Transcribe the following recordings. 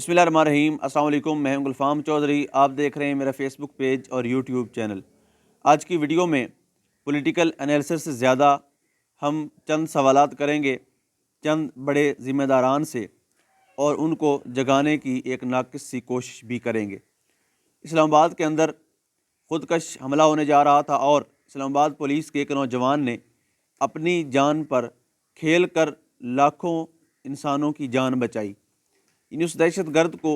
بسم اللہ الرحمن الرحیم۔ السلام علیکم، میں ہوں گلفام چودھری۔ آپ دیکھ رہے ہیں میرا فیس بک پیج اور یوٹیوب چینل۔ آج کی ویڈیو میں پولیٹیکل انالیسس سے زیادہ ہم چند سوالات کریں گے چند بڑے ذمہ داران سے، اور ان کو جگانے کی ایک ناقص سی کوشش بھی کریں گے۔ اسلام آباد کے اندر خودکش حملہ ہونے جا رہا تھا، اور اسلام آباد پولیس کے ایک نوجوان نے اپنی جان پر کھیل کر لاکھوں انسانوں کی جان بچائی۔ یعنی اس دہشت گرد کو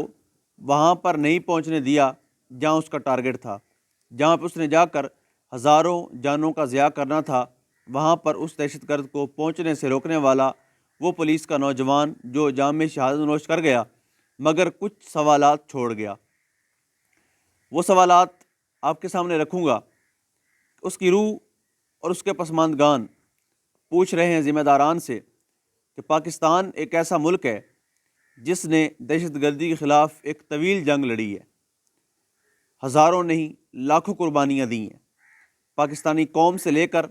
وہاں پر نہیں پہنچنے دیا جہاں اس کا ٹارگٹ تھا، جہاں پہ اس نے جا کر ہزاروں جانوں کا ضیاع کرنا تھا، وہاں پر اس دہشت گرد کو پہنچنے سے روکنے والا وہ پولیس کا نوجوان جو جام میں شہادت نوش کر گیا، مگر کچھ سوالات چھوڑ گیا۔ وہ سوالات آپ کے سامنے رکھوں گا۔ اس کی روح اور اس کے پسماندگان پوچھ رہے ہیں ذمہ داران سے کہ پاکستان ایک ایسا ملک ہے جس نے دہشت گردی کے خلاف ایک طویل جنگ لڑی ہے، ہزاروں نہیں لاکھوں قربانیاں دی ہیں۔ پاکستانی قوم سے لے کر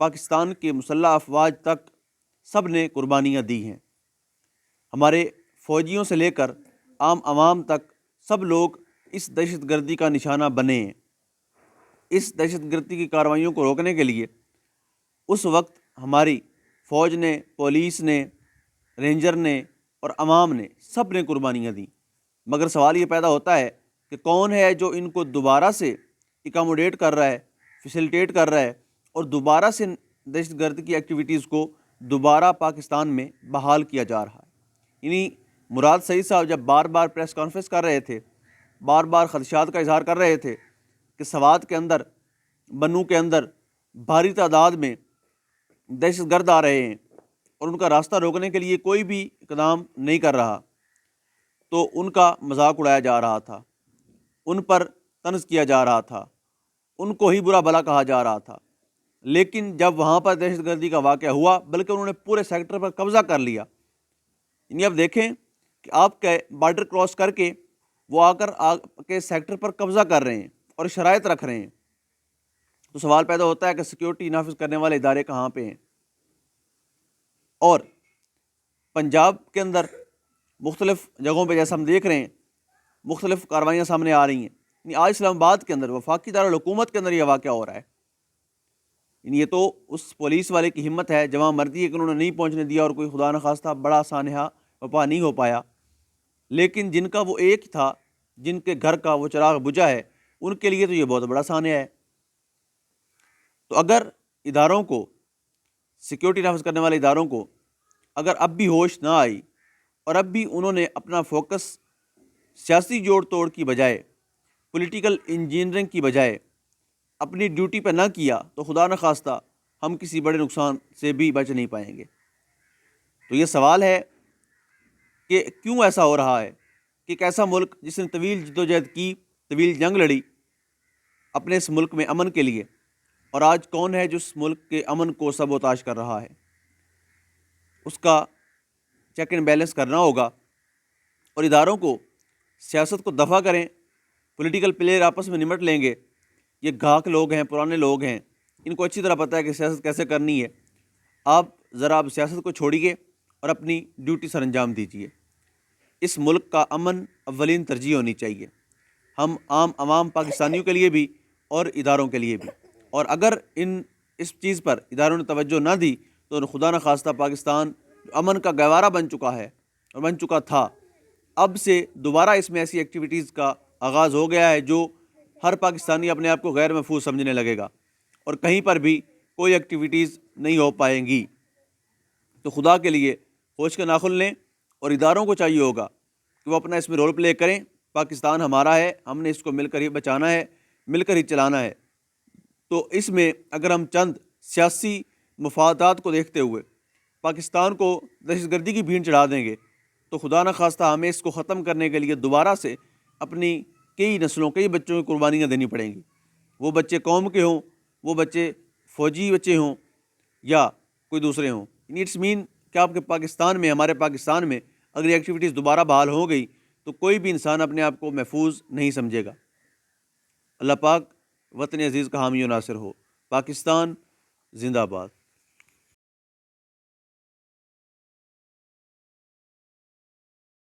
پاکستان کے مسلح افواج تک سب نے قربانیاں دی ہیں۔ ہمارے فوجیوں سے لے کر عام عوام تک سب لوگ اس دہشت گردی کا نشانہ بنے ہیں۔ اس دہشت گردی کی کارروائیوں کو روکنے کے لیے اس وقت ہماری فوج نے، پولیس نے، رینجر نے اور عوام نے سب نے قربانیاں دیں، مگر سوال یہ پیدا ہوتا ہے کہ کون ہے جو ان کو دوبارہ سے اکاموڈیٹ کر رہا ہے، فیسیلیٹیٹ کر رہا ہے، اور دوبارہ سے دہشت گرد کی ایکٹیویٹیز کو دوبارہ پاکستان میں بحال کیا جا رہا ہے۔ یعنی مراد سعید صاحب جب بار بار پریس کانفرنس کر رہے تھے، بار بار خدشات کا اظہار کر رہے تھے کہ سوات کے اندر، بنوں کے اندر بھاری تعداد میں دہشت گرد آ رہے ہیں اور ان کا راستہ روکنے کے لیے کوئی بھی اقدام نہیں کر رہا، تو ان کا مذاق اڑایا جا رہا تھا، ان پر طنز کیا جا رہا تھا، ان کو ہی برا بھلا کہا جا رہا تھا۔ لیکن جب وہاں پر دہشت گردی کا واقعہ ہوا، بلکہ انہوں نے پورے سیکٹر پر قبضہ کر لیا۔ یعنی اب دیکھیں کہ آپ کے بارڈر کراس کر کے وہ آ کے سیکٹر پر قبضہ کر رہے ہیں اور شرائط رکھ رہے ہیں، تو سوال پیدا ہوتا ہے کہ سیکیورٹی نافذ کرنے والے ادارے کہاں پہ ہیں؟ اور پنجاب کے اندر مختلف جگہوں پہ جیسا ہم دیکھ رہے ہیں مختلف کارروائیاں سامنے آ رہی ہیں۔ یعنی آج اسلام آباد کے اندر وفاقی دارالحکومت کے اندر یہ واقعہ ہو رہا ہے۔ یعنی یہ تو اس پولیس والے کی ہمت ہے، جوان مردی ہے کہ انہوں نے نہیں پہنچنے دیا، اور کوئی خدا نخواستہ بڑا سانحہ وپا نہیں ہو پایا۔ لیکن جن کا وہ ایک تھا، جن کے گھر کا وہ چراغ بجھا ہے، ان کے لیے تو یہ بہت بڑا سانحہ ہے۔ تو اگر اداروں کو، سیکیورٹی نافذ کرنے والے اداروں کو اگر اب بھی ہوش نہ آئی، اور اب بھی انہوں نے اپنا فوکس سیاسی جوڑ توڑ کی بجائے، پولیٹیکل انجینئرنگ کی بجائے اپنی ڈیوٹی پہ نہ کیا، تو خدا نخواستہ ہم کسی بڑے نقصان سے بھی بچ نہیں پائیں گے۔ تو یہ سوال ہے کہ کیوں ایسا ہو رہا ہے کہ ایک ایسا ملک جس نے طویل جدوجہد کی، طویل جنگ لڑی اپنے اس ملک میں امن کے لیے، اور آج کون ہے جو اس ملک کے امن کو سبوتاش کر رہا ہے؟ اس کا چیک اینڈ بیلنس کرنا ہوگا، اور اداروں کو سیاست کو دفع کریں۔ پولیٹیکل پلیئر آپس میں نمٹ لیں گے، یہ گاہک لوگ ہیں، پرانے لوگ ہیں، ان کو اچھی طرح پتہ ہے کہ سیاست کیسے کرنی ہے۔ آپ ذرا اب سیاست کو چھوڑیے اور اپنی ڈیوٹی سر انجام دیجیے۔ اس ملک کا امن اولین ترجیح ہونی چاہیے، ہم عام عوام پاکستانیوں کے لیے بھی اور اداروں کے لیے بھی۔ اور اگر اس چیز پر اداروں نے توجہ نہ دی، تو خدا نخواستہ پاکستان امن کا گہوارہ بن چکا ہے اور بن چکا تھا، اب سے دوبارہ اس میں ایسی ایکٹیویٹیز کا آغاز ہو گیا ہے جو ہر پاکستانی اپنے آپ کو غیر محفوظ سمجھنے لگے گا، اور کہیں پر بھی کوئی ایکٹیویٹیز نہیں ہو پائیں گی۔ تو خدا کے لیے ہوش کے ناخن لیں، اور اداروں کو چاہیے ہوگا کہ وہ اپنا اس میں رول پلے کریں۔ پاکستان ہمارا ہے، ہم نے اس کو مل کر ہی بچانا ہے، مل کر ہی چلانا ہے۔ تو اس میں اگر ہم چند سیاسی مفادات کو دیکھتے ہوئے پاکستان کو دہشت گردی کی بھین چڑھا دیں گے، تو خدا نخواستہ ہمیں اس کو ختم کرنے کے لیے دوبارہ سے اپنی کئی نسلوں، کئی بچوں کی قربانیاں دینی پڑیں گی۔ وہ بچے قوم کے ہوں، وہ بچے فوجی بچے ہوں، یا کوئی دوسرے ہوں۔ اٹس مین کہ آپ کے پاکستان میں، ہمارے پاکستان میں اگر یہ ایکٹیویٹیز دوبارہ بحال ہو گئی، تو کوئی بھی انسان اپنے آپ کو محفوظ نہیں سمجھے گا۔ اللہ پاک وطن عزیز کا حامی و ناصر ہو۔ پاکستان زندہ باد۔